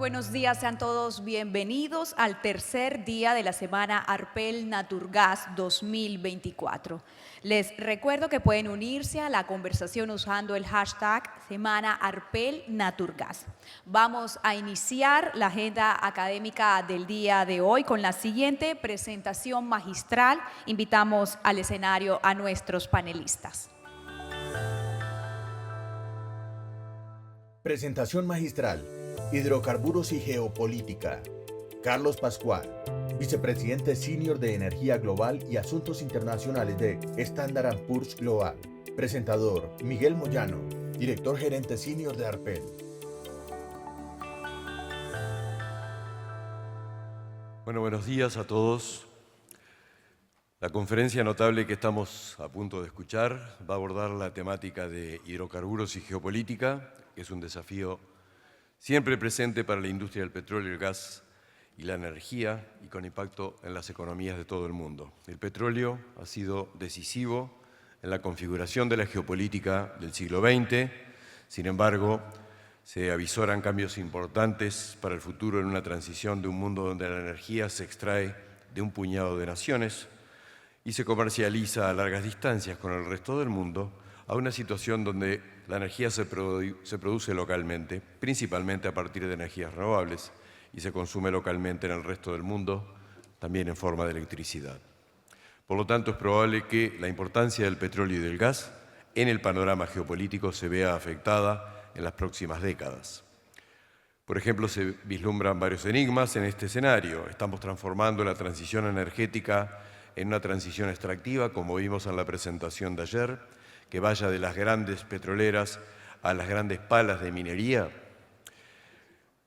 buenos días, sean todos bienvenidos al tercer día de la semana Arpel Naturgas 2024. Les recuerdo que pueden unirse a la conversación usando el hashtag Semana Arpel Naturgas. Vamos a iniciar la agenda académica del día de hoy con la siguiente presentación magistral. Invitamos al escenario a nuestros panelistas. Presentación magistral, Hidrocarburos y Geopolítica. Carlos Pascual, Vicepresidente Senior de Energía Global y Asuntos Internacionales de Standard & Poor's Global. Presentador, Miguel Moyano, Director Gerente Senior de Arpel. Bueno, buenos días a todos. La conferencia notable que estamos a punto de escuchar va a abordar la temática de hidrocarburos y geopolítica, que es un desafío siempre presente para la industria del petróleo, el gas y la energía, y con impacto en las economías de todo el mundo. El petróleo ha sido decisivo en la configuración de la geopolítica del siglo XX. Sin embargo, se avisoran cambios importantes para el futuro en una transición de un mundo donde la energía se extrae de un puñado de naciones y se comercializa a largas distancias con el resto del mundo, a una situación donde la energía se produce localmente, principalmente a partir de energías renovables, y se consume localmente en el resto del mundo, también en forma de electricidad. Por lo tanto, es probable que la importancia del petróleo y del gas en el panorama geopolítico se vea afectada en las próximas décadas. Por ejemplo, se vislumbran varios enigmas en este escenario. Estamos transformando la transición energética en una transición extractiva, como vimos en la presentación de ayer, que vaya de las grandes petroleras a las grandes palas de minería.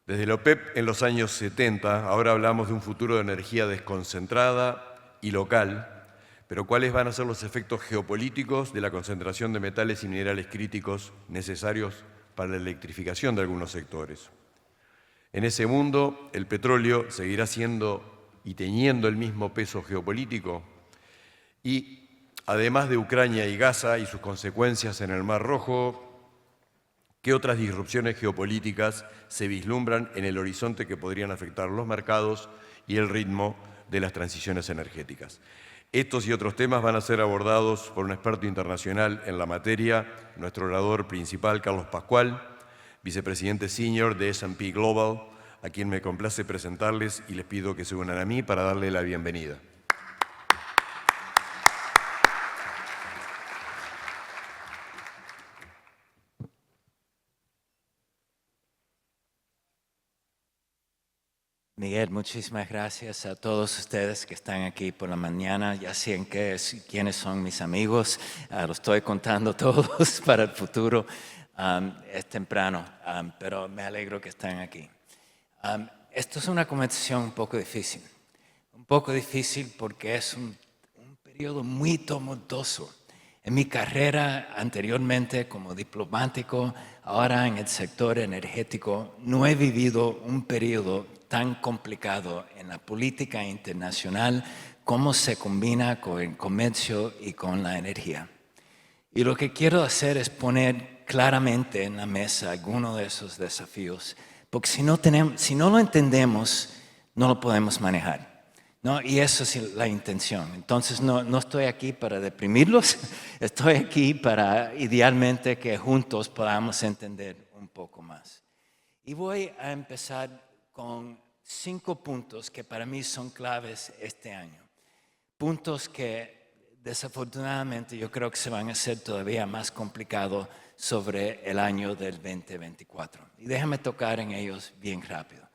Desde la OPEP en los años 70, ahora hablamos de un futuro de energía desconcentrada y local, pero ¿cuáles van a ser los efectos geopolíticos de la concentración de metales y minerales críticos necesarios para la electrificación de algunos sectores? En ese mundo, el petróleo seguirá siendo y teniendo el mismo peso geopolítico, y además de Ucrania y Gaza y sus consecuencias en el Mar Rojo, ¿qué otras disrupciones geopolíticas se vislumbran en el horizonte que podrían afectar los mercados y el ritmo de las transiciones energéticas? Estos y otros temas van a ser abordados por un experto internacional en la materia, nuestro orador principal, Carlos Pascual, Vicepresidente Senior de S&P Global, a quien me complace presentarles y les pido que se unan a mí para darle la bienvenida. Miguel, muchísimas gracias a todos ustedes que están aquí por la mañana. Ya saben quiénes son mis amigos, los estoy contando todos para el futuro. Es temprano, pero me alegro que están aquí. Esto es una conversación un poco difícil porque es un periodo muy tumultuoso. En mi carrera anteriormente como diplomático, ahora en el sector energético, no he vivido un periodo tan complicado en la política internacional como se combina con el comercio y con la energía. Y lo que quiero hacer es poner claramente en la mesa algunos de esos desafíos, porque si no lo entendemos, no lo podemos manejar, ¿no? Y eso es la intención. Entonces no estoy aquí para deprimirlos, estoy aquí para idealmente que juntos podamos entender un poco más. Y voy a empezar con 5 puntos que para mí son claves este año. Puntos que desafortunadamente yo creo que se van a hacer todavía más complicados sobre el año del 2024. Y déjame tocar en ellos bien rápido.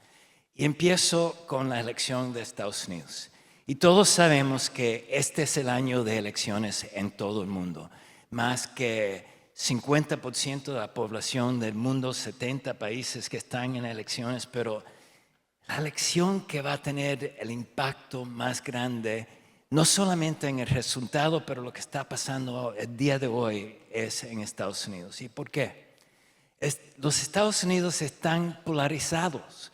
Y empiezo con la elección de Estados Unidos. Y todos sabemos que este es el año de elecciones en todo el mundo. Más que 50% de la población del mundo, 70 países que están en elecciones, pero la elección que va a tener el impacto más grande, no solamente en el resultado, pero lo que está pasando el día de hoy es en Estados Unidos. ¿Y por qué? Los Estados Unidos están polarizados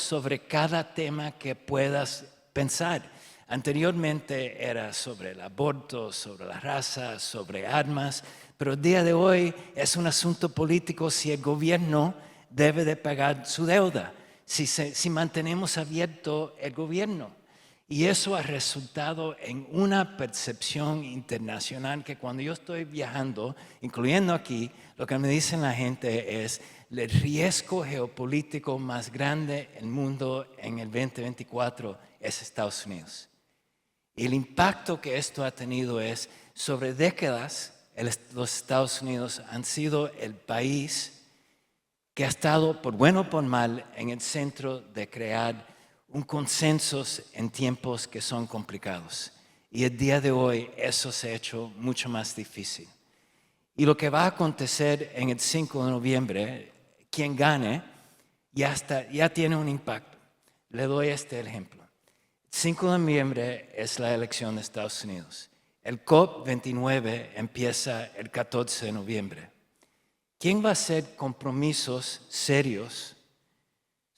sobre cada tema que puedas pensar. Anteriormente era sobre el aborto, sobre la raza, sobre armas, pero el día de hoy es un asunto político si el gobierno debe de pagar su deuda si mantenemos abierto el gobierno. Y eso ha resultado en una percepción internacional que cuando yo estoy viajando, incluyendo aquí, lo que me dicen la gente es el riesgo geopolítico más grande del mundo en el 2024 es Estados Unidos. Y el impacto que esto ha tenido es, sobre décadas, los Estados Unidos han sido el país que ha estado, por bueno o por mal, en el centro de crear un consenso en tiempos que son complicados. Y el día de hoy eso se ha hecho mucho más difícil. Y lo que va a acontecer en el 5 de noviembre, quien gane, ya tiene un impacto. Le doy este ejemplo. El 5 de noviembre es la elección de Estados Unidos. El COP29 empieza el 14 de noviembre. ¿Quién va a hacer compromisos serios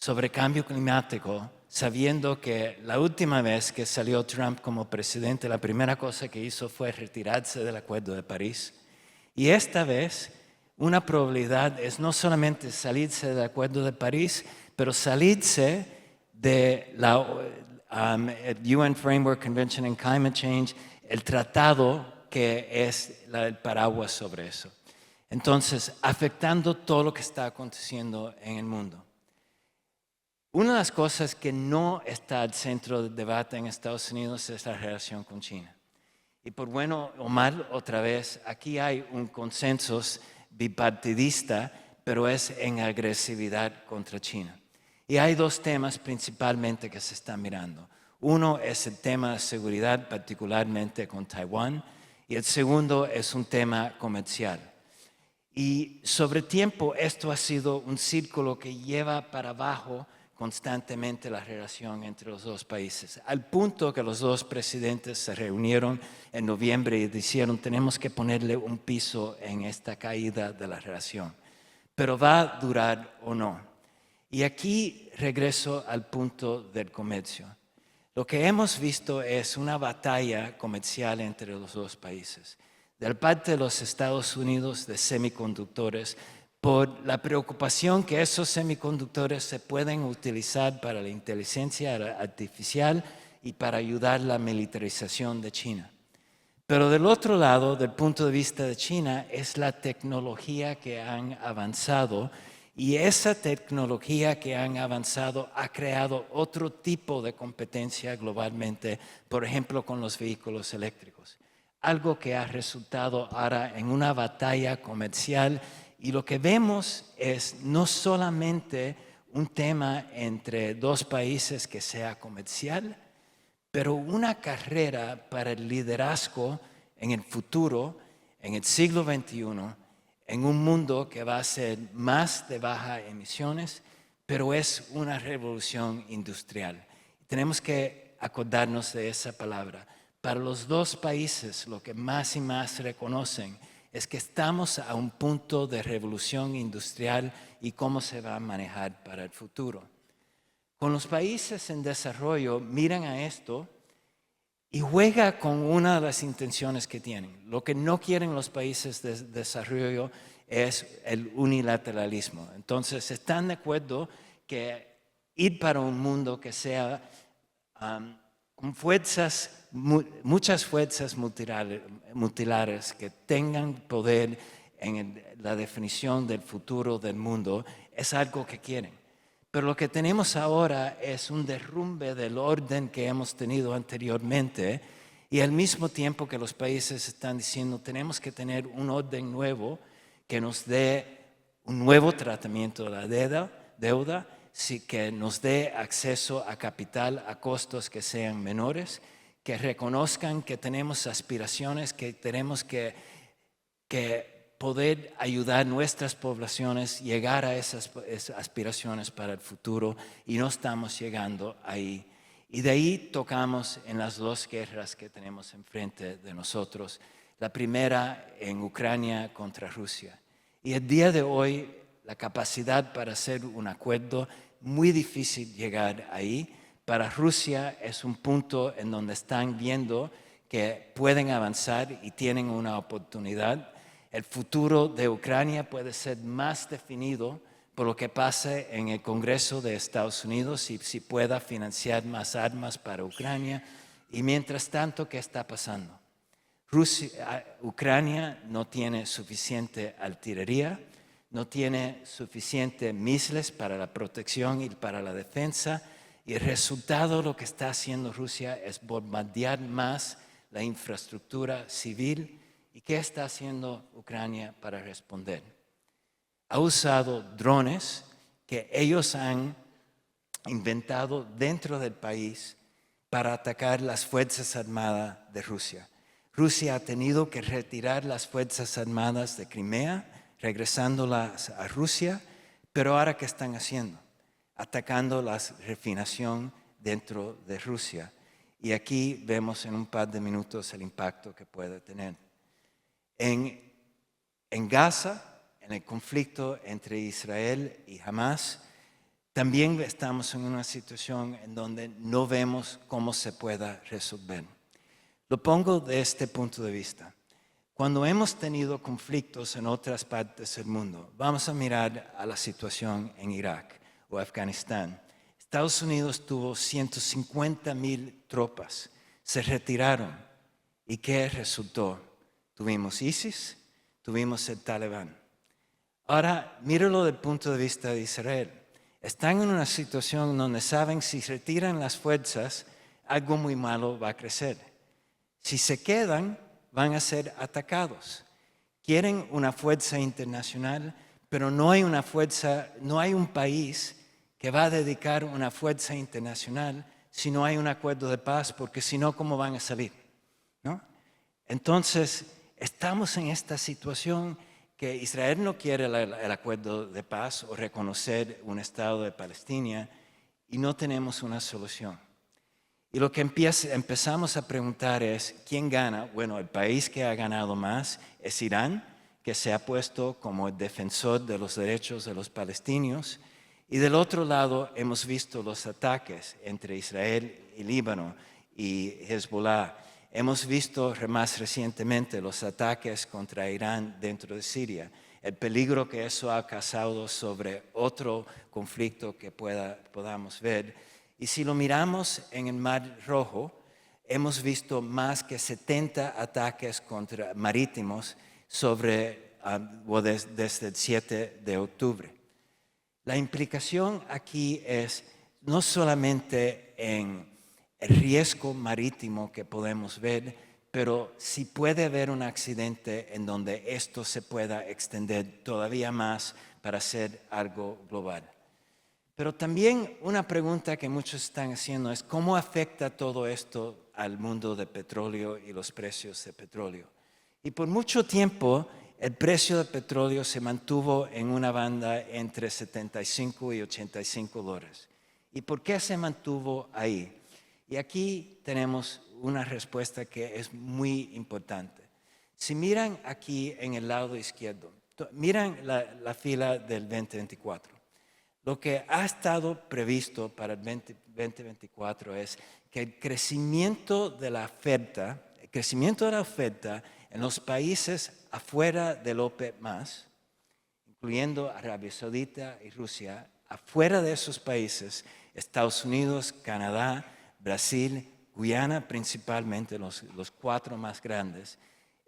sobre cambio climático, sabiendo que la última vez que salió Trump como presidente, la primera cosa que hizo fue retirarse del Acuerdo de París? Y esta vez, una probabilidad es no solamente salirse del Acuerdo de París, pero salirse de la UN Framework Convention on Climate Change, el tratado que es el paraguas sobre eso. Entonces, afectando todo lo que está aconteciendo en el mundo. Una de las cosas que no está al centro del debate en Estados Unidos es la relación con China. Y por bueno o mal, otra vez, aquí hay un consenso bipartidista, pero es en agresividad contra China. Y hay dos temas principalmente que se están mirando. Uno es el tema de seguridad, particularmente con Taiwán, y el segundo es un tema comercial. Y sobre tiempo esto ha sido un círculo que lleva para abajo constantemente la relación entre los dos países, al punto que los dos presidentes se reunieron en noviembre y dijeron tenemos que ponerle un piso en esta caída de la relación. Pero ¿va a durar o no? Y aquí regreso al punto del comercio. Lo que hemos visto es una batalla comercial entre los dos países. De parte de los Estados Unidos de semiconductores, por la preocupación que esos semiconductores se pueden utilizar para la inteligencia artificial y para ayudar a la militarización de China. Pero del otro lado, del punto de vista de China, es la tecnología que han avanzado y esa tecnología que han avanzado ha creado otro tipo de competencia globalmente, por ejemplo, con los vehículos eléctricos. Algo que ha resultado ahora en una batalla comercial. Y lo que vemos es no solamente un tema entre dos países que sea comercial, pero una carrera para el liderazgo en el futuro, en el siglo XXI, en un mundo que va a ser más de bajas emisiones, pero es una revolución industrial. Tenemos que acordarnos de esa palabra. Para los dos países, lo que más y más reconocen es que estamos a un punto de revolución industrial y cómo se va a manejar para el futuro. Con los países en desarrollo miran a esto y juega con una de las intenciones que tienen. Lo que no quieren los países de desarrollo es el unilateralismo. Entonces están de acuerdo que ir para un mundo que sea con muchas fuerzas multilaterales que tengan poder en la definición del futuro del mundo es algo que quieren. Pero lo que tenemos ahora es un derrumbe del orden que hemos tenido anteriormente y al mismo tiempo que los países están diciendo tenemos que tener un orden nuevo que nos dé un nuevo tratamiento de la deuda, que nos dé acceso a capital a costos que sean menores, que reconozcan que tenemos aspiraciones, que tenemos que poder ayudar a nuestras poblaciones a llegar a esas aspiraciones para el futuro y no estamos llegando ahí. Y de ahí tocamos en las dos guerras que tenemos enfrente de nosotros. La primera en Ucrania contra Rusia. Y el día de hoy la capacidad para hacer un acuerdo, muy difícil llegar ahí. Para Rusia es un punto en donde están viendo que pueden avanzar y tienen una oportunidad. El futuro de Ucrania puede ser más definido por lo que pasa en el Congreso de Estados Unidos y si pueda financiar más armas para Ucrania. Y mientras tanto, ¿qué está pasando? Ucrania no tiene suficiente artillería, no tiene suficiente misiles para la protección y para la defensa, y el resultado de lo que está haciendo Rusia es bombardear más la infraestructura civil. ¿Y qué está haciendo Ucrania para responder? Ha usado drones que ellos han inventado dentro del país para atacar las Fuerzas Armadas de Rusia. Rusia ha tenido que retirar las Fuerzas Armadas de Crimea, regresándolas a Rusia, pero ahora ¿qué están haciendo? Atacando la refinación dentro de Rusia. Y aquí vemos en un par de minutos el impacto que puede tener. En Gaza, en el conflicto entre Israel y Hamas, también estamos en una situación en donde no vemos cómo se pueda resolver. Lo pongo de este punto de vista. Cuando hemos tenido conflictos en otras partes del mundo, vamos a mirar a la situación en Irak o Afganistán. Estados Unidos tuvo 150,000 tropas, se retiraron. ¿Y qué resultó? Tuvimos ISIS, tuvimos el Talibán. Ahora, míralo desde el punto de vista de Israel. Están en una situación donde saben si retiran las fuerzas, algo muy malo va a crecer. Si se quedan, van a ser atacados. Quieren una fuerza internacional, pero no hay un país que va a dedicar una fuerza internacional si no hay un acuerdo de paz, porque si no, ¿cómo van a salir? ¿No? Entonces, estamos en esta situación que Israel no quiere el acuerdo de paz o reconocer un Estado de Palestina y no tenemos una solución. Y lo que empezamos a preguntar es, ¿quién gana? Bueno, el país que ha ganado más es Irán, que se ha puesto como el defensor de los derechos de los palestinos. Y del otro lado hemos visto los ataques entre Israel y Líbano y Hezbollah. Hemos visto más recientemente los ataques contra Irán dentro de Siria, el peligro que eso ha causado sobre otro conflicto que podamos ver. Y si lo miramos en el Mar Rojo, hemos visto más que 70 ataques marítimos desde el 7 de octubre. La implicación aquí es no solamente en el riesgo marítimo que podemos ver, pero si puede haber un accidente en donde esto se pueda extender todavía más para hacer algo global. Pero también una pregunta que muchos están haciendo es ¿cómo afecta todo esto al mundo de petróleo y los precios de petróleo? Y por mucho tiempo el precio del petróleo se mantuvo en una banda entre 75 y 85 dólares. ¿Y por qué se mantuvo ahí? Y aquí tenemos una respuesta que es muy importante. Si miran aquí en el lado izquierdo, miran la fila del 2024. Lo que ha estado previsto para el 2024 es que el crecimiento de la oferta en los países afuera del OPEP+, incluyendo Arabia Saudita y Rusia, afuera de esos países, Estados Unidos, Canadá, Brasil, Guyana principalmente, los 4 más grandes,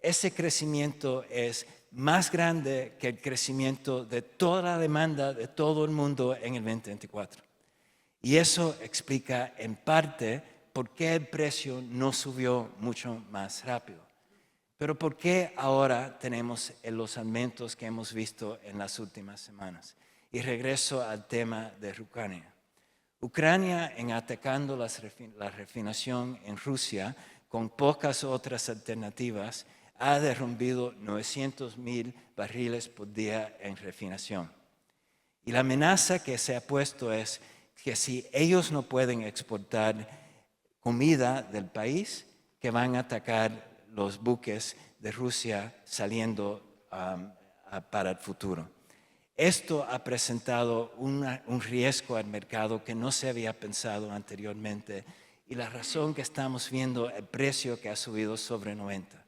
ese crecimiento es más grande que el crecimiento de toda la demanda de todo el mundo en el 2024. Y eso explica en parte por qué el precio no subió mucho más rápido. Pero por qué ahora tenemos los aumentos que hemos visto en las últimas semanas. Y regreso al tema de Ucrania. Ucrania, en atacando la refinación en Rusia, con pocas otras alternativas, ha derrumbido 900,000 barriles por día en refinación. Y la amenaza que se ha puesto es que si ellos no pueden exportar comida del país, que van a atacar los buques de Rusia saliendo para el futuro. Esto ha presentado un riesgo al mercado que no se había pensado anteriormente y la razón que estamos viendo el precio que ha subido sobre 90.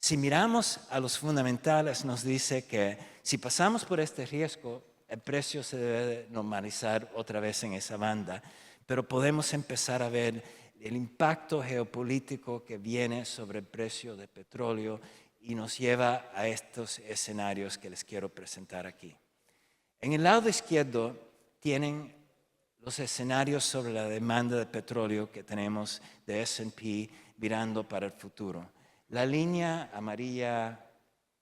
Si miramos a los fundamentales, nos dice que si pasamos por este riesgo, el precio se debe normalizar otra vez en esa banda, pero podemos empezar a ver el impacto geopolítico que viene sobre el precio de petróleo y nos lleva a estos escenarios que les quiero presentar aquí. En el lado izquierdo tienen los escenarios sobre la demanda de petróleo que tenemos de S&P mirando para el futuro. La línea amarilla,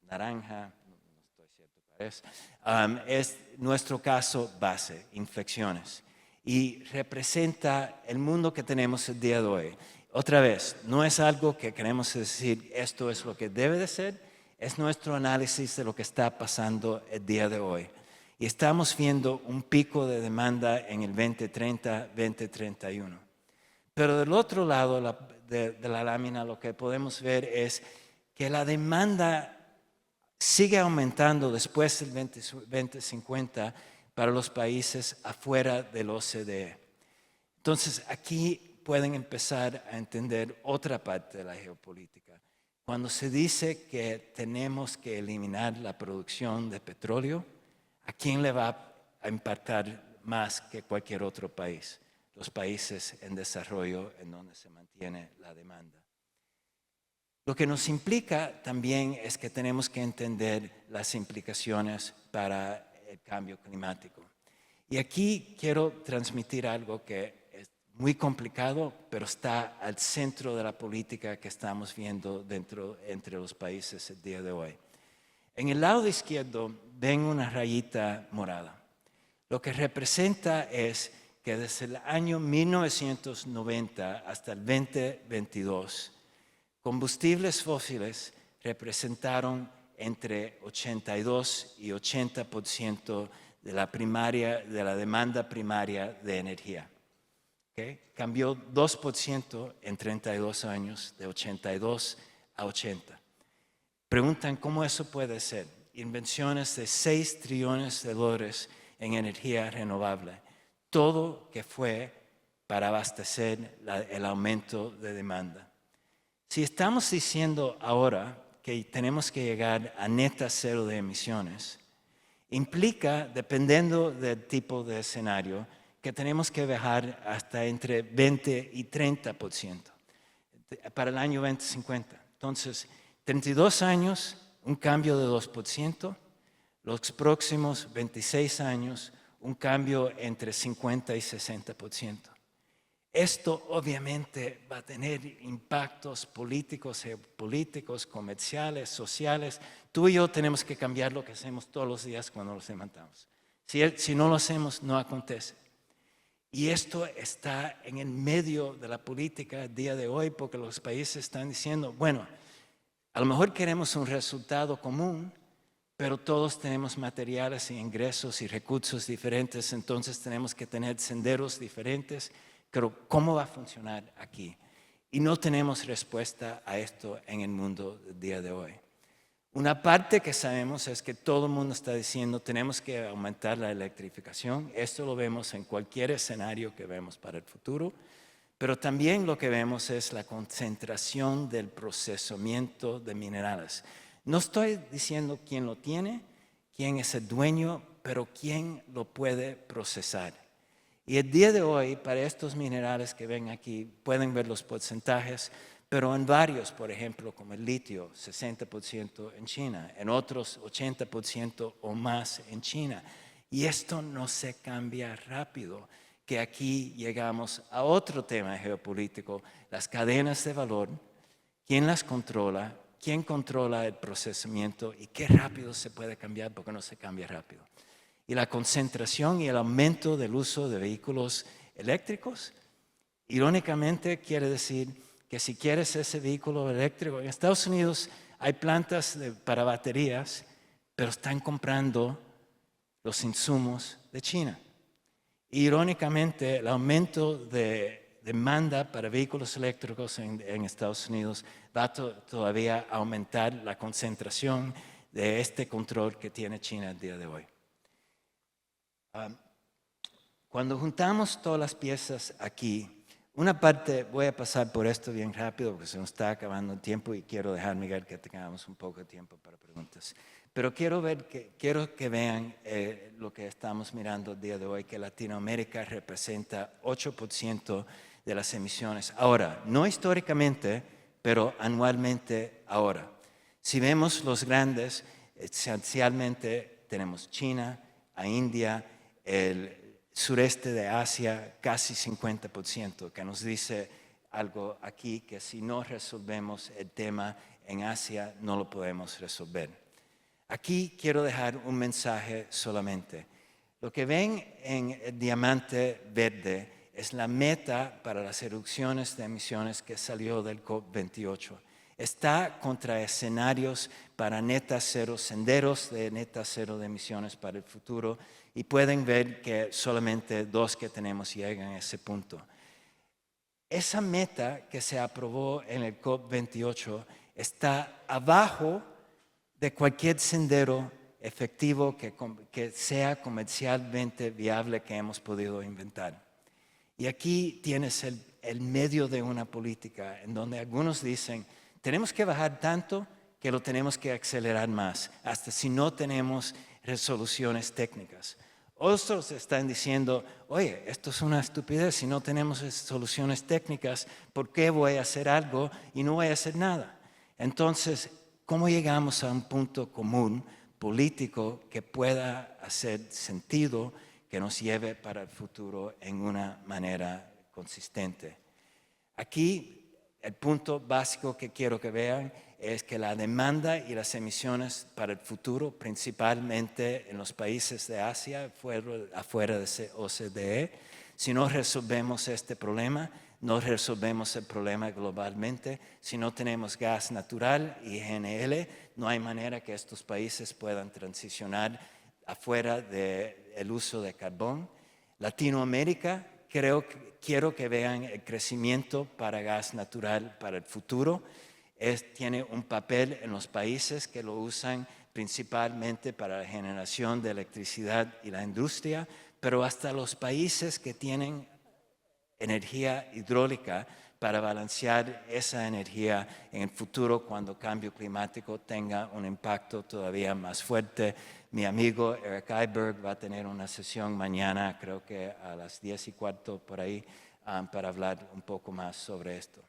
naranja, no estoy cierto cuál es nuestro caso base, inflexiones, y representa el mundo que tenemos el día de hoy. Otra vez, no es algo que queremos decir esto es lo que debe de ser, es nuestro análisis de lo que está pasando el día de hoy. Y estamos viendo un pico de demanda en el 2030, 2031. Pero del otro lado de la lámina lo que podemos ver es que la demanda sigue aumentando después del 2050 para los países afuera del OCDE. Entonces aquí pueden empezar a entender otra parte de la geopolítica. Cuando se dice que tenemos que eliminar la producción de petróleo, ¿a quién le va a impactar más que cualquier otro país? Los países en desarrollo en donde se mantiene la demanda. Lo que nos implica también es que tenemos que entender las implicaciones para el cambio climático. Y aquí quiero transmitir algo que es muy complicado, pero está al centro de la política que estamos viendo entre los países el día de hoy. En el lado izquierdo ven una rayita morada. Lo que representa es que desde el año 1990 hasta el 2022, combustibles fósiles representaron entre 82 y 80% de la demanda primaria de energía. ¿Okay? Cambió 2% en 32 años, de 82 a 80. Preguntan cómo eso puede ser. Invenciones de 6 trillones de dólares en energía renovable. Todo que fue para abastecer el aumento de demanda. Si estamos diciendo ahora que tenemos que llegar a neta cero de emisiones, implica, dependiendo del tipo de escenario, que tenemos que bajar hasta entre 20 y 30% para el año 2050. Entonces, 32 años, un cambio de 2%, los próximos 26 años, un cambio entre 50 y 60%. Esto obviamente va a tener impactos políticos, geopolíticos, comerciales, sociales. Tú y yo tenemos que cambiar lo que hacemos todos los días cuando nos levantamos. Si no lo hacemos, no acontece. Y esto está en el medio de la política el día de hoy porque los países están diciendo, bueno, a lo mejor queremos un resultado común, pero todos tenemos materiales y ingresos y recursos diferentes, entonces tenemos que tener senderos diferentes. Pero ¿cómo va a funcionar aquí? Y no tenemos respuesta a esto en el mundo del día de hoy. Una parte que sabemos es que todo el mundo está diciendo tenemos que aumentar la electrificación. Esto lo vemos en cualquier escenario que vemos para el futuro. Pero también lo que vemos es la concentración del procesamiento de minerales. No estoy diciendo quién lo tiene, quién es el dueño, pero quién lo puede procesar. Y el día de hoy, para estos minerales que ven aquí, pueden ver los porcentajes, pero en varios, por ejemplo, como el litio, 60% en China, en otros 80% o más en China. Y esto no se cambia rápido, que aquí llegamos a otro tema geopolítico, las cadenas de valor, quién las controla, quién controla el procesamiento y qué rápido se puede cambiar porque no se cambia rápido. Y la concentración y el aumento del uso de vehículos eléctricos, irónicamente quiere decir que si quieres ese vehículo eléctrico, en Estados Unidos hay plantas para baterías, pero están comprando los insumos de China. Irónicamente, el aumento de demanda para vehículos eléctricos en Estados Unidos va todavía a aumentar la concentración de este control que tiene China el día de hoy. Cuando juntamos todas las piezas aquí, una parte, voy a pasar por esto bien rápido porque se nos está acabando el tiempo y quiero dejar, Miguel, que tengamos un poco de tiempo para preguntas. Pero quiero que vean lo que estamos mirando el día de hoy, que Latinoamérica representa 8% de las emisiones. Ahora, no históricamente, pero anualmente ahora. Si vemos los grandes, esencialmente tenemos China, a India, el sureste de Asia, casi 50%, que nos dice algo aquí, que si no resolvemos el tema en Asia, no lo podemos resolver. Aquí quiero dejar un mensaje solamente. Lo que ven en el diamante verde es la meta para las reducciones de emisiones que salió del COP28. Está contra escenarios para neta cero, senderos de neta cero de emisiones para el futuro, y pueden ver que solamente 2 que tenemos llegan a ese punto. Esa meta que se aprobó en el COP28 está abajo de cualquier sendero efectivo que sea comercialmente viable que hemos podido inventar. Y aquí tienes el medio de una política en donde algunos dicen, tenemos que bajar tanto que lo tenemos que acelerar más, hasta si no tenemos resoluciones técnicas. Otros están diciendo, oye, esto es una estupidez, si no tenemos soluciones técnicas, ¿por qué voy a hacer algo y no voy a hacer nada? Entonces, ¿cómo llegamos a un punto común político que pueda hacer sentido, que nos lleve para el futuro en una manera consistente? Aquí el punto básico que quiero que vean es que la demanda y las emisiones para el futuro, principalmente en los países de Asia, afuera de OCDE, si no resolvemos este problema, no resolvemos el problema globalmente. Si no tenemos gas natural y GNL, no hay manera que estos países puedan transicionar afuera del uso de carbón. Latinoamérica, quiero que vean el crecimiento para gas natural para el futuro. Tiene un papel en los países que lo usan principalmente para la generación de electricidad y la industria, pero hasta los países que tienen energía hidráulica para balancear esa energía en el futuro cuando el cambio climático tenga un impacto todavía más fuerte. Mi amigo Eric Iberg va a tener una sesión mañana, creo que a las 10:15 por ahí, para hablar un poco más sobre esto.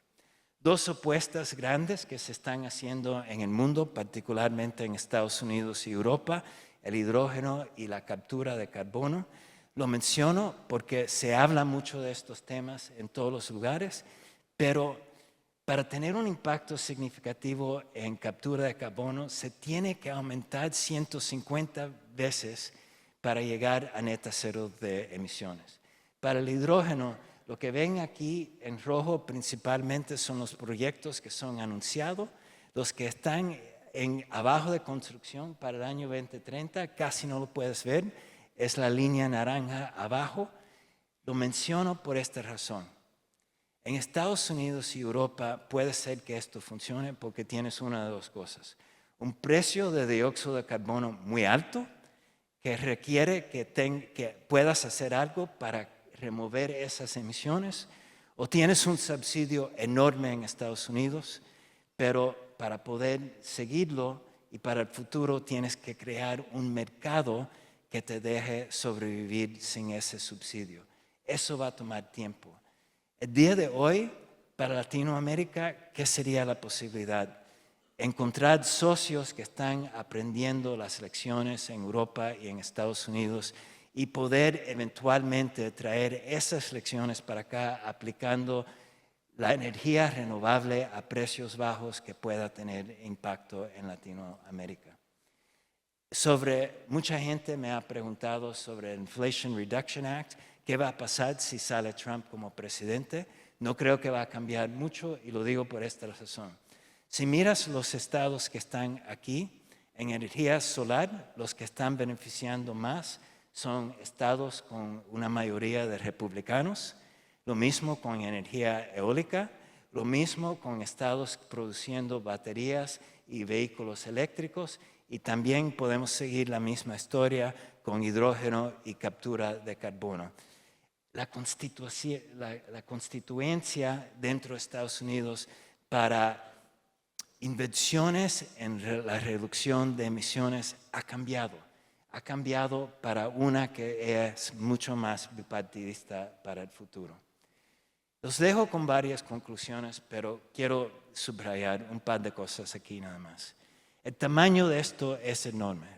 2 apuestas grandes que se están haciendo en el mundo, particularmente en Estados Unidos y Europa, el hidrógeno y la captura de carbono. Lo menciono porque se habla mucho de estos temas en todos los lugares, pero para tener un impacto significativo en captura de carbono se tiene que aumentar 150 veces para llegar a neta cero de emisiones. Para el hidrógeno, lo que ven aquí en rojo principalmente son los proyectos que son anunciados, los que están abajo de construcción para el año 2030, casi no lo puedes ver. Es la línea naranja abajo. Lo menciono por esta razón. En Estados Unidos y Europa puede ser que esto funcione porque tienes una de 2 cosas. Un precio de dióxido de carbono muy alto que requiere que puedas hacer algo para remover esas emisiones, o tienes un subsidio enorme en Estados Unidos, pero para poder seguirlo y para el futuro tienes que crear un mercado que te deje sobrevivir sin ese subsidio. Eso va a tomar tiempo. El día de hoy, para Latinoamérica, ¿qué sería la posibilidad? Encontrar socios que están aprendiendo las lecciones en Europa y en Estados Unidos y poder eventualmente traer esas lecciones para acá aplicando la energía renovable a precios bajos que pueda tener impacto en Latinoamérica. Mucha gente me ha preguntado sobre el Inflation Reduction Act, qué va a pasar si sale Trump como presidente. No creo que va a cambiar mucho y lo digo por esta razón. Si miras los estados que están aquí, en energía solar, los que están beneficiando más son estados con una mayoría de republicanos, lo mismo con energía eólica, lo mismo con estados produciendo baterías y vehículos eléctricos, y también podemos seguir la misma historia con hidrógeno y captura de carbono. La constituencia dentro de Estados Unidos para inversiones en la reducción de emisiones ha cambiado para una que es mucho más bipartidista para el futuro. Los dejo con varias conclusiones, pero quiero subrayar un par de cosas aquí nada más. El tamaño de esto es enorme.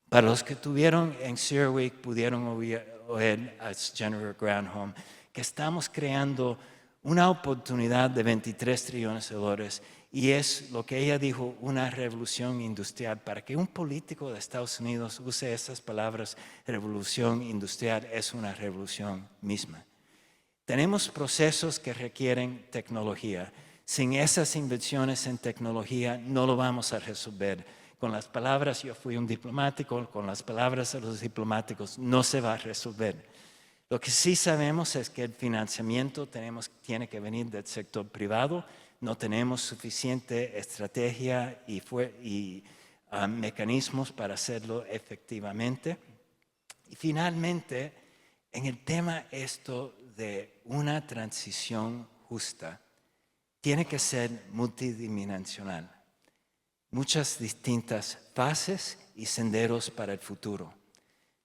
Para los que estuvieron en CERAWeek pudieron oír a Jennifer Granholm que estamos creando una oportunidad de 23 trillones de dólares y es lo que ella dijo, una revolución industrial. Para que un político de Estados Unidos use esas palabras, revolución industrial, es una revolución misma. Tenemos procesos que requieren tecnología. Sin esas inversiones en tecnología no lo vamos a resolver. Con las palabras, yo fui un diplomático, con las palabras de los diplomáticos no se va a resolver. Lo que sí sabemos es que el financiamiento tiene que venir del sector privado. No tenemos suficiente estrategia y mecanismos para hacerlo efectivamente. Y finalmente, en el tema de una transición justa, tiene que ser multidimensional. Muchas distintas fases y senderos para el futuro,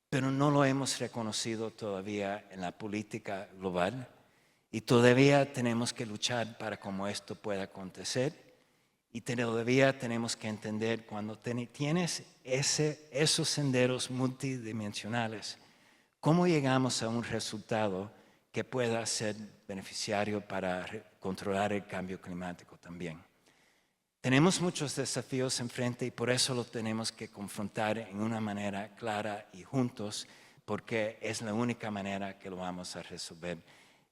pero no lo hemos reconocido todavía en la política global y todavía tenemos que luchar para cómo esto pueda acontecer y todavía tenemos que entender cuando tienes esos senderos multidimensionales, cómo llegamos a un resultado que pueda ser beneficiario para controlar el cambio climático también. Tenemos muchos desafíos enfrente y por eso los tenemos que confrontar en una manera clara y juntos, porque es la única manera que lo vamos a resolver.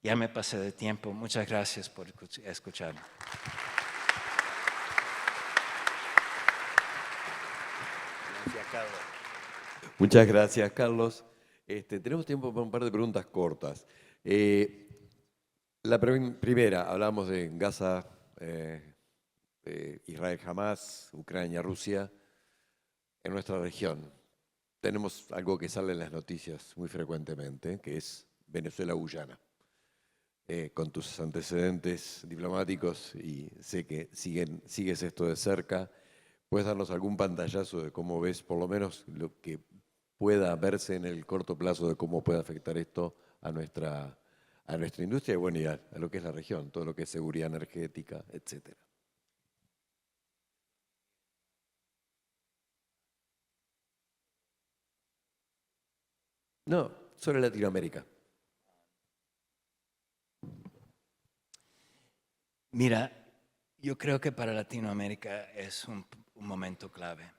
Ya me pasé de tiempo. Muchas gracias por escucharme. Gracias, Carlos. Muchas gracias, Carlos. Tenemos tiempo para un par de preguntas cortas. La primera, hablamos de Gaza, Israel, Hamás, Ucrania, Rusia. En nuestra región tenemos algo que sale en las noticias muy frecuentemente, que es Venezuela-Guyana. Con tus antecedentes diplomáticos y sé que sigues esto de cerca, ¿puedes darnos algún pantallazo de cómo ves, por lo menos lo que pueda verse en el corto plazo de cómo puede afectar esto a nuestra industria y bueno, y a lo que es la región, todo lo que es seguridad energética, etcétera? No, sobre Latinoamérica. Mira, yo creo que para Latinoamérica es un momento clave,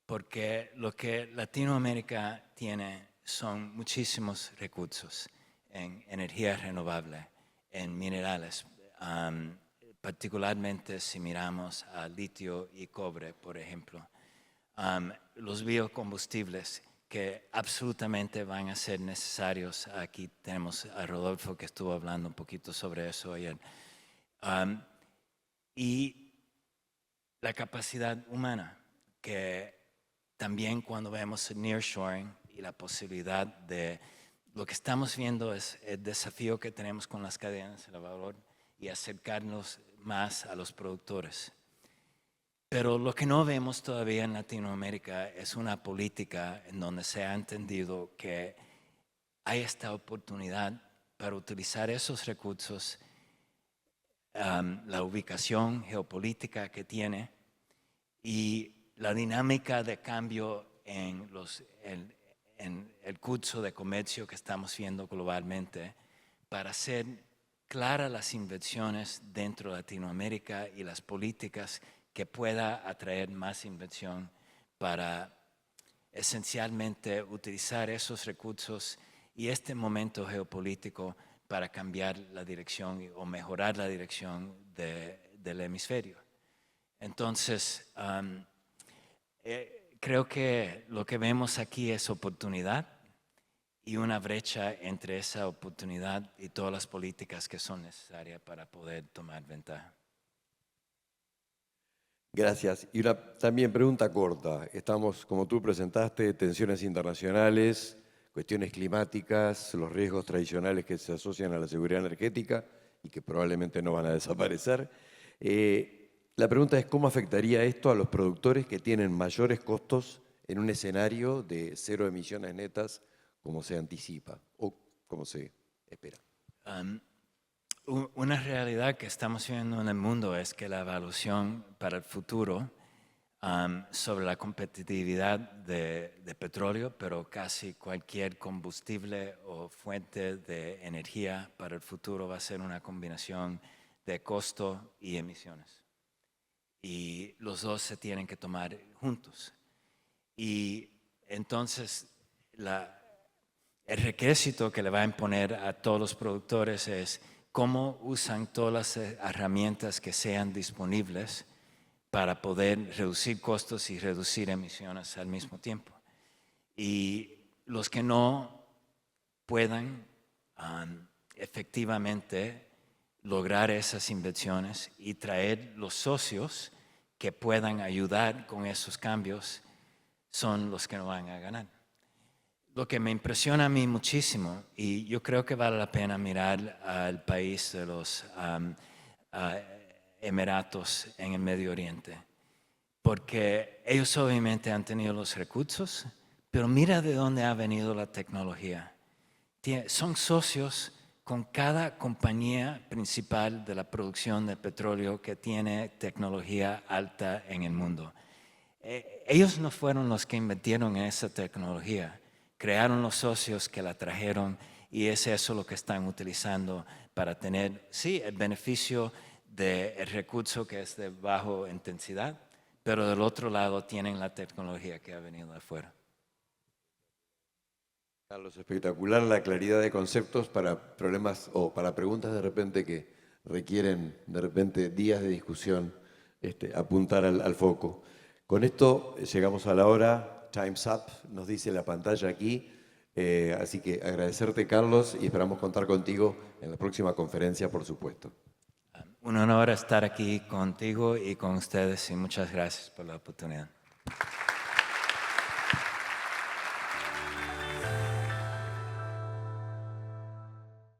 porque lo que Latinoamérica tiene son muchísimos recursos en energía renovable, en minerales, particularmente si miramos a litio y cobre, por ejemplo. Los biocombustibles que absolutamente van a ser necesarios. Aquí tenemos a Rodolfo que estuvo hablando un poquito sobre eso ayer. Y la capacidad humana, que también cuando vemos el nearshoring y la posibilidad de lo que estamos viendo es el desafío que tenemos con las cadenas de valor y acercarnos más a los productores. Pero lo que no vemos todavía en Latinoamérica es una política en donde se ha entendido que hay esta oportunidad para utilizar esos recursos, la ubicación geopolítica que tiene y la dinámica de cambio en el curso de comercio que estamos viendo globalmente para hacer claras las inversiones dentro de Latinoamérica y las políticas que pueda atraer más inversión para esencialmente utilizar esos recursos y este momento geopolítico para cambiar la dirección o mejorar la dirección del hemisferio. Entonces, creo que lo que vemos aquí es oportunidad y una brecha entre esa oportunidad y todas las políticas que son necesarias para poder tomar ventaja. Gracias. Y una también pregunta corta. Estamos, como tú presentaste, tensiones internacionales, cuestiones climáticas, los riesgos tradicionales que se asocian a la seguridad energética y que probablemente no van a desaparecer. La pregunta es cómo afectaría esto a los productores que tienen mayores costos en un escenario de cero emisiones netas como se anticipa o como se espera. Una realidad que estamos viendo en el mundo es que la evaluación para el futuro sobre la competitividad de petróleo, pero casi cualquier combustible o fuente de energía para el futuro va a ser una combinación de costo y emisiones. Y los dos se tienen que tomar juntos. Y entonces el requisito que le va a imponer a todos los productores es cómo usan todas las herramientas que sean disponibles para poder reducir costos y reducir emisiones al mismo tiempo. Y los que no puedan efectivamente lograr esas inversiones y traer los socios que puedan ayudar con esos cambios son los que no van a ganar. Lo que me impresiona a mí muchísimo, y yo creo que vale la pena mirar al país de los Emiratos en el Medio Oriente, porque ellos obviamente han tenido los recursos, pero mira de dónde ha venido la tecnología. Son socios con cada compañía principal de la producción de petróleo que tiene tecnología alta en el mundo. Ellos no fueron los que invirtieron en esa tecnología, crearon los socios que la trajeron y es eso lo que están utilizando para tener, sí, el beneficio del recurso que es de baja intensidad, pero del otro lado tienen la tecnología que ha venido de afuera. Carlos, espectacular la claridad de conceptos para problemas o para preguntas de repente que requieren de repente días de discusión, apuntar al foco. Con esto llegamos a la hora, Time's Up, nos dice la pantalla aquí, así que agradecerte, Carlos, y esperamos contar contigo en la próxima conferencia, por supuesto. Un honor estar aquí contigo y con ustedes y muchas gracias por la oportunidad.